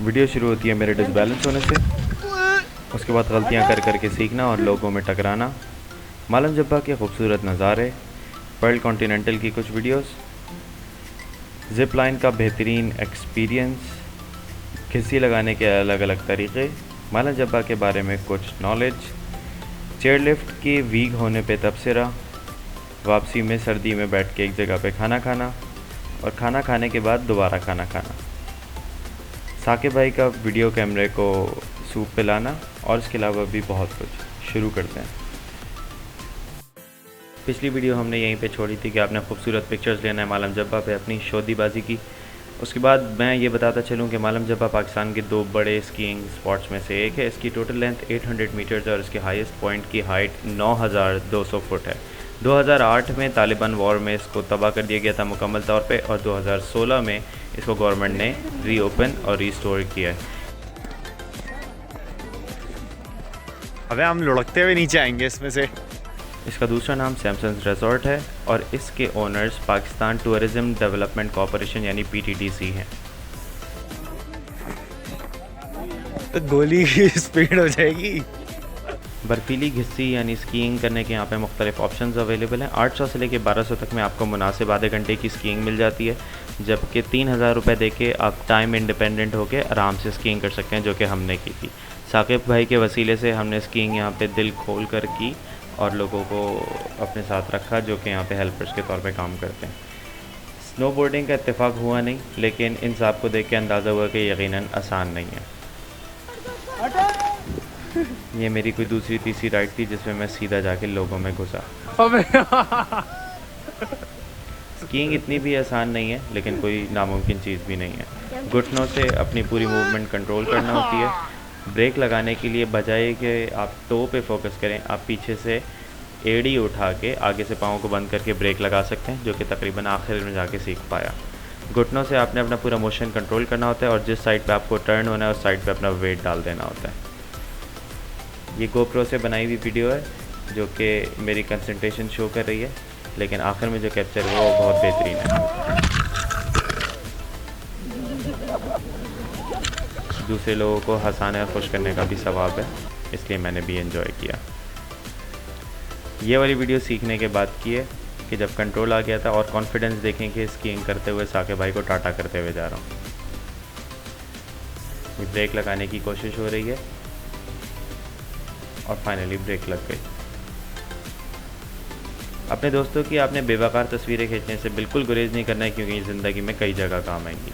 Video शुरू होती है मेरे डिसबैलेंस होने से, उसके बाद गलतियां कर करके सीखना और लोगों में टकराना, मालम जब्बा के खूबसूरत नज़ारे, पर्ल कॉन्टिनेंटल की कुछ वीडियोस, ज़िप लाइन का बेहतरीन एक्सपीरियंस, खिस्सी लगाने के अलग अलग तरीक़े, मालम जब्बा के बारे में कुछ नॉलेज, चेयर लिफ्ट के वीक होने पे तबसरा, वापसी में सर्दी में बैठ के एक जगह पे खाना खाना और खाना खाने के बाद दोबारा खाना खाना, साकिब भाई का वीडियो कैमरे को सूप पिलाना और इसके अलावा भी बहुत कुछ। शुरू करते हैं। पिछली वीडियो हमने यहीं पे छोड़ी थी कि आपने खूबसूरत पिक्चर्स लेना है मालम जब्बा पे अपनी शोदीबाजी की। उसके बाद मैं ये बताता चलूँ कि मालम जब्बा पाकिस्तान के दो बड़े स्कीइंग स्पॉट्स में से एक है। इसकी टोटल लेंथ 800 मीटर्स और इसके हाईएस्ट पॉइंट की हाइट 9200 फुट है। 2008 में तालिबान वॉर में इसको तबाह कर दिया गया था मुकम्मल तौर पे और 2016 में इसको गवर्नमेंट ने रीओपन और रीस्टोर किया है। अबे हम लुढ़कते हुए नीचे आएंगे इसमें से। इसका दूसरा नाम सैमसंस रिजॉर्ट है और इसके owners Pakistan tourism development corporation यानी PTDC हैं। तो गोली की स्पीड हो जाएगी। बर्फीली घिस्सी यानी स्कीइंग करने के यहाँ पे मुख्तलिफ ऑप्शंस अवेलेबल हैं। 800 से लेकर 1200 तक में आपको मुनासिब आधे घंटे की स्कीइंग मिल जाती है, जबकि 3000 रुपये दे के आप टाइम इंडिपेंडेंट होकर आराम से स्कीइंग कर सकते हैं, जो कि हमने की थी। साकिब भाई के वसीले से हमने स्कीइंग यहाँ पे दिल खोल कर की और लोगों को अपने साथ रखा जो कि यहाँ पे हेल्पर्स के तौर पे काम करते हैं। स्नो बोर्डिंग का इत्तेफाक हुआ नहीं, लेकिन इन सब को देख के अंदाज़ा हुआ कि यकीनन आसान नहीं है। ये मेरी कोई दूसरी तीसरी राइड थी जिसमें मैं सीधा जाके लोगों में घुसा। स्कीइंग इतनी भी आसान नहीं है, लेकिन कोई नामुमकिन चीज़ भी नहीं है। घुटनों से अपनी पूरी मूवमेंट कंट्रोल करना होती है। ब्रेक लगाने के लिए बजाय कि आप टो पे फोकस करें, आप पीछे से एड़ी उठा के आगे से पाँव को बंद करके ब्रेक लगा सकते हैं, जो कि तकरीबन आखिर में जाके सीख पाया। घुटनों से आपने अपना पूरा मोशन कंट्रोल करना होता है और जिस साइड पे आपको टर्न होना है उस साइड पे अपना वेट डाल देना होता है। ये GoPro से बनाई हुई वीडियो है जो कि मेरी कंसंट्रेशन शो कर रही है, लेकिन आखिर में जो कैप्चर हुआ वो बहुत बेहतरीन है। दूसरे लोगों को हंसाने और खुश करने का भी सवाब है, इसलिए मैंने भी एंजॉय किया। ये वाली वीडियो सीखने के बाद की है कि जब कंट्रोल आ गया था और कॉन्फिडेंस देखें कि स्कीइंग करते हुए साकिब भाई को टाटा करते हुए जा रहा हूँ। ये ब्रेक लगाने की कोशिश हो रही है और फाइनली ब्रेक लग गई। अपने दोस्तों की आपने बेवकार तस्वीरें खींचने से बिल्कुल गुरेज नहीं करना है, क्योंकि ज़िंदगी में कई जगह काम आएंगी।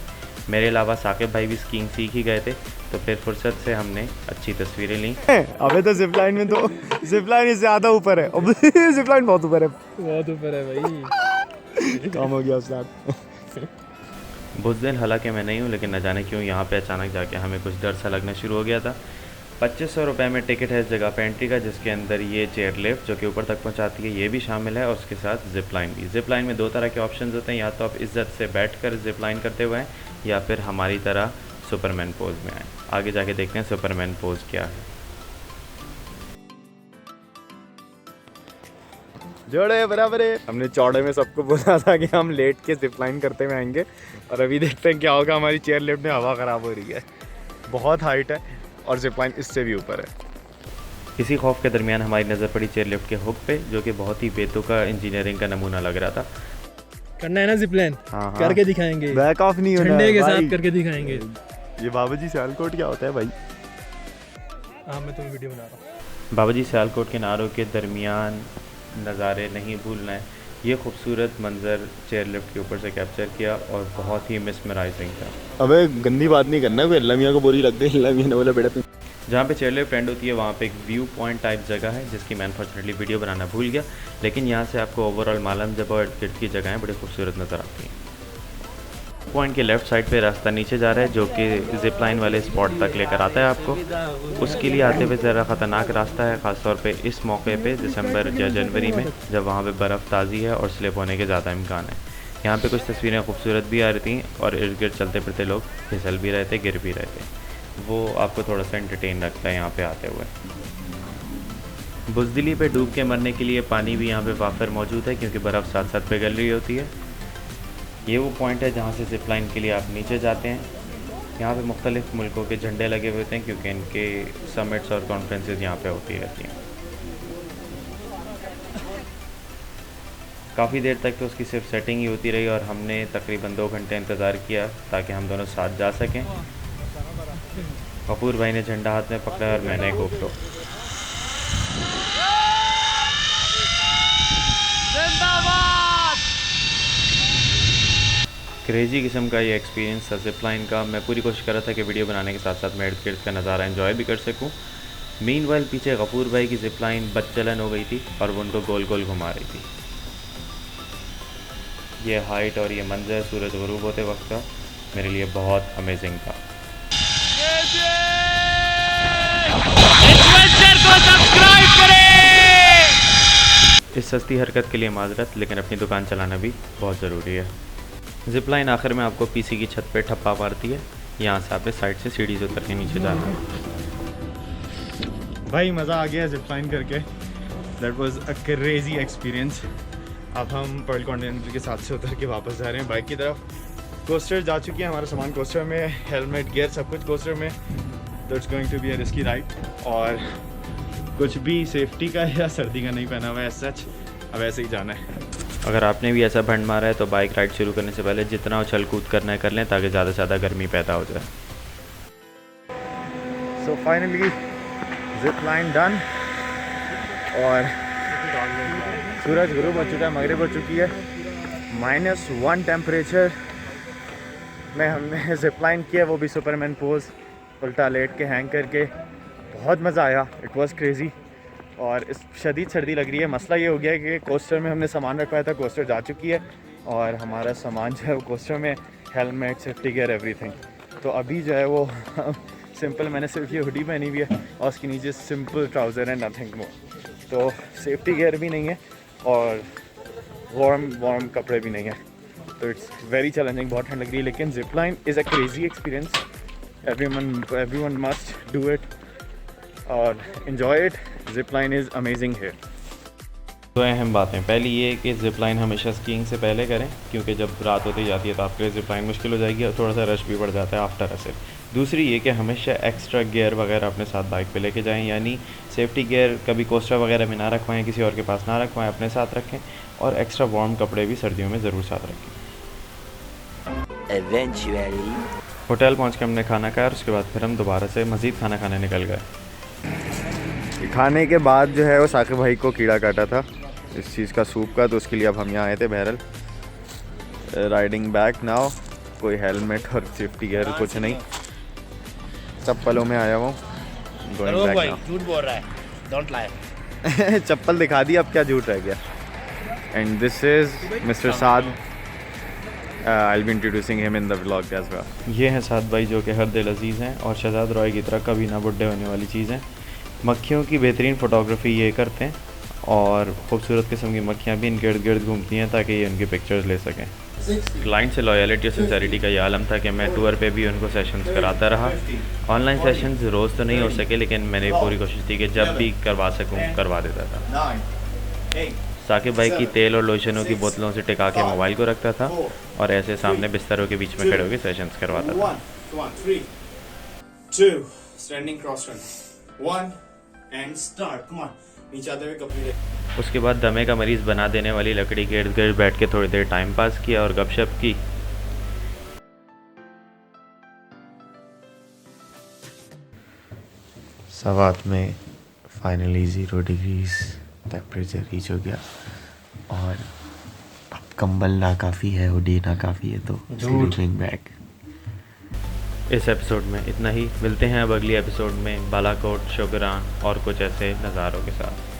मेरे अलावा साकिब भाई भी स्कीइंग सीख ही गए थे, तो फिर फुर्सत से हमने अच्छी तस्वीरें ली। अबे तो जिप लाइन में तो जिप लाइन इससे ज़्यादा ऊपर है। अब जिप लाइन बहुत ऊपर है, बहुत ऊपर है भाई। काम हो गया उसके। बुज़दिल हालांकि मैं नहीं हूँ, लेकिन न जाने क्यों यहाँ पे अचानक जाके हमें कुछ डर सा लगना शुरू हो गया था। 2500 रुपये में टिकट है इस जगह पे एंट्री का, जिसके अंदर ये चेयर लिफ्ट जो कि ऊपर तक पहुँचाती है ये भी शामिल है और उसके साथ ज़िप लाइन भी। ज़िप लाइन में दो तरह के ऑप्शन होते हैं, या तो आप इज़्ज़त से बैठकर ज़िप लाइन करते हुए हैं या फिर हमारी तरह सुपरमैन पोज में आए। आगे जाके देखते हैं सुपरमैन पोज क्या है। जोड़े बराबर है। हमने चौड़े में सबको बोला था कि हम लेट के जिप लाइन करते हुए आएंगे, और अभी देखते हैं क्या होगा। हमारी चेयर लिफ्ट में हवा ख़राब हो रही है, बहुत हाइट है और जिप लाइन इससे भी ऊपर है। इसी खौफ के दरमियान हमारी नज़र पड़ी चेयर लिफ्ट के हुक पे, जो कि बहुत ही बेतुका इंजीनियरिंग का नमूना लग रहा था। करना है ना जिपलाइन, हाँ। करके दिखाएंगे, बैक ऑफ नहीं होना झंडे के भाई। साथ करके दिखाएंगे। ये बाबाजी सियालकोट क्या होता है भाई? हाँ मैं तुम्हें वीडियो बना रहा हूँ। बाबाजी सियालकोट के नारों के दरमियान नज़ारे नहीं भूलना है। ये खूबसूरत मंज़र चेयर लिफ्ट के ऊपर से कैप्चर किया और बहुत ही मिसमराइजिंग था। अबे गंदी बात नहीं करना, कोई अल्लाह मियां को बोली रख दे। अल्लाह मियां ने बोला बेटा तुम। जहाँ पे चेयर लिफ्ट एंड होती है वहाँ पे एक व्यू पॉइंट टाइप जगह है, जिसकी मैं अनफॉर्चुनेटली वीडियो बनाना भूल गया, लेकिन यहाँ से आपको ओवरऑल मालम जब्बा और इर्द की जगहें बड़ी खूबसूरत नज़र आती हैं। पॉइंट के लेफ़्ट साइड पे रास्ता नीचे जा रहा है, जो कि ज़िप लाइन वाले स्पॉट तक लेकर आता है आपको। उसके लिए आते हुए ज़रा ख़तरनाक रास्ता है, ख़ासतौर पे इस मौके पे दिसंबर या जनवरी में, जब वहाँ पे बर्फ़ ताज़ी है और स्लिप होने के ज़्यादा इम्कान है। यहाँ पे कुछ तस्वीरें खूबसूरत भी आ रही थी और इर्द गिर्द चलते फिरते लोग फिसल भी रहे थे, गिर भी रहे थे। वो आपको थोड़ा सा एंटरटेन रखता है यहाँ पे आते हुए। बुज़दिली पे डूब के मरने के लिए पानी भी यहाँ पे वाफिर मौजूद है, क्योंकि बर्फ़ साथ साथ पिघल रही होती है। ये वो पॉइंट है जहाँ से ज़िप लाइन के लिए आप नीचे जाते हैं। यहाँ पे मुख्तलिफ़ मुल्कों के झंडे लगे हुए थे क्योंकि इनके समिट्स और कॉन्फ्रेंसेस यहाँ पे होती रहती हैं। काफ़ी देर तक तो उसकी सिर्फ सेटिंग ही होती रही और हमने तकरीबन 2 घंटे इंतज़ार किया ताकि हम दोनों साथ जा सकें। गफूर भाई ने झंडा हाथ में पकड़ा और मैंने गोप्रो। क्रेजी किस्म का ये एक्सपीरियंस था ज़िप लाइन का। मैं पूरी कोशिश कर रहा था कि वीडियो बनाने के साथ साथ मैं इर्द गिर्द का नज़ारा एंजॉय भी कर सकूं। मीनवाइल पीछे गफूर भाई की ज़िप लाइन बदचलन हो गई थी और वो उनको गोल गोल घुमा रही थी। ये हाइट और ये मंजर सूरज ग़ुरूब होते वक्त का मेरे लिए बहुत अमेजिंग था। इस सस्ती हरकत के लिए माजरत, लेकिन अपनी दुकान चलाना भी बहुत ज़रूरी है। ज़िप लाइन आखिर में आपको पीसी की छत पे ठप्पा मारती है। यहाँ से आपने साइड से सीढ़ी से उतर के नीचे जाना है। भाई मज़ा आ गया ज़िप लाइन करके। That was a crazy experience. अब हम पर्ल कॉन्टिनेंटल के साथ से उतर के वापस जा रहे हैं बाइक की तरफ। कोस्टर जा चुकी है, हमारा सामान कोस्टर में, हेलमेट गियर सब कुछ कोस्टर में। तो it's going to be a risky ride और कुछ भी सेफ्टी का या सर्दी का नहीं पहना हुआ है सच। अब ऐसे ही जाना है। अगर आपने भी ऐसा भंड मारा है तो बाइक राइड शुरू करने से पहले जितना उछल कूद करना है कर लें ताकि ज़्यादा से ज़्यादा गर्मी पैदा हो जाए। So finally zip line done और सूरज गुरूब हो चुका है, मगरिब हो चुकी है। -1 टेम्परेचर में हमने ज़िप लाइन किया, वो भी सुपरमैन पोज, उल्टा लेट के हैंग करके। बहुत मज़ा आया, इट वाज क्रेज़ी। और इस शदीद सर्दी लग रही है। मसला ये हो गया है कि कोस्टर में हमने सामान रखवाया था, कोस्टर जा चुकी है और हमारा सामान जो है वो कोस्टर में, हेलमेट, सेफ्टी गियर, एवरीथिंग। तो अभी जो है वो सिंपल, मैंने सिर्फ ये हुडी पहनी हुई है और उसके नीचे सिंपल ट्राउज़र है, नथिंग मोर। तो सेफ्टी गियर भी नहीं है और वार्म कपड़े भी नहीं है। तो इट्स वेरी चैलेंजिंग, बहुत ठंड लग रही है। लेकिन zip line is a crazy experience. Everyone must do it और enjoy it. Zip line is amazing है। दो अहम बातें, पहली ये कि ज़िप लाइन हमेशा स्कीइंग से पहले करें क्योंकि जब रात होती जाती है तो आपके लिए ज़िप लाइन मुश्किल हो जाएगी और थोड़ा सा रश भी बढ़ जाता है आफ्टर असल। दूसरी ये कि हमेशा एक्स्ट्रा गियर वगैरह अपने साथ बाइक पे लेके जाएं, यानी सेफ्टी गियर कभी कोस्टर वगैरह में ना रखवाएं, किसी और के पास ना रखवाएं, अपने साथ रखें। और एक्स्ट्रा वार्म कपड़े भी सर्दियों में ज़रूर साथ रखें। होटल पहुँच के हमने खाना खाया और उसके बाद फिर हम दोबारा से मज़ीद खाना खाने निकल गए। खाने के बाद जो है वो साकिब भाई को कीड़ा काटा था इस चीज़ का, सूप का। तो उसके लिए अब हम यहाँ आए थे। बहरल राइडिंग बैक नाउ, कोई हेलमेट और सेफ्टी गियर कुछ नहीं, चप्पलों में आया हूँ। झूठ बोल रहा है, डोंट लाई। चप्पल दिखा दी, अब क्या झूठ रह गया। And this is mister Saad. I'll be introducing him in the vlog as well. ये हैं साद भाई जो कि हर दिल अजीज़ हैं और शहजाद रॉय की तरह कभी ना बुढ़े होने वाली चीज़ हैं। मक्खियों की बेहतरीन फ़ोटोग्राफी ये करते हैं और ख़ूबसूरत किस्म की मक्खियाँ भी इनके इर्द गिर्द घूमती हैं ताकि ये उनकी पिक्चर्स ले सकें। क्लाइंट से लॉयलिटी और सिंसेरिटी का ये आलम था कि मैं टूर पे भी उनको सेशंस कराता रहा। ऑनलाइन सेशंस रोज़ तो नहीं हो सके, लेकिन मैंने पूरी कोशिश थी कि जब भी करवा सकूँ करवा देता था। साकिब भाई की तेल और लोशनों की बोतलों से टिका के मोबाइल को रखता था और ऐसे सामने बिस्तरों के बीच में खड़े होकर सेशंस करवाता था। 3, 2, standing cross run, 1 and start. Come on, नीचे आते हुए कपड़े। उसके बाद दमे का मरीज़ बना देने वाली लकड़ी के इर्द गिर्द बैठ के थोड़ी देर टाइम पास किया और गपशप की। सवात में फाइनली 0 डिग्रीज टेम्परेचर रीच हो गया और अब कंबल ना काफ़ी है, हुडी ना काफ़ी है, तो स्लीपिंग बैग। इस एपिसोड में इतना ही। मिलते हैं अब अगली एपिसोड में बालाकोट, शोगरान और कुछ ऐसे नज़ारों के साथ।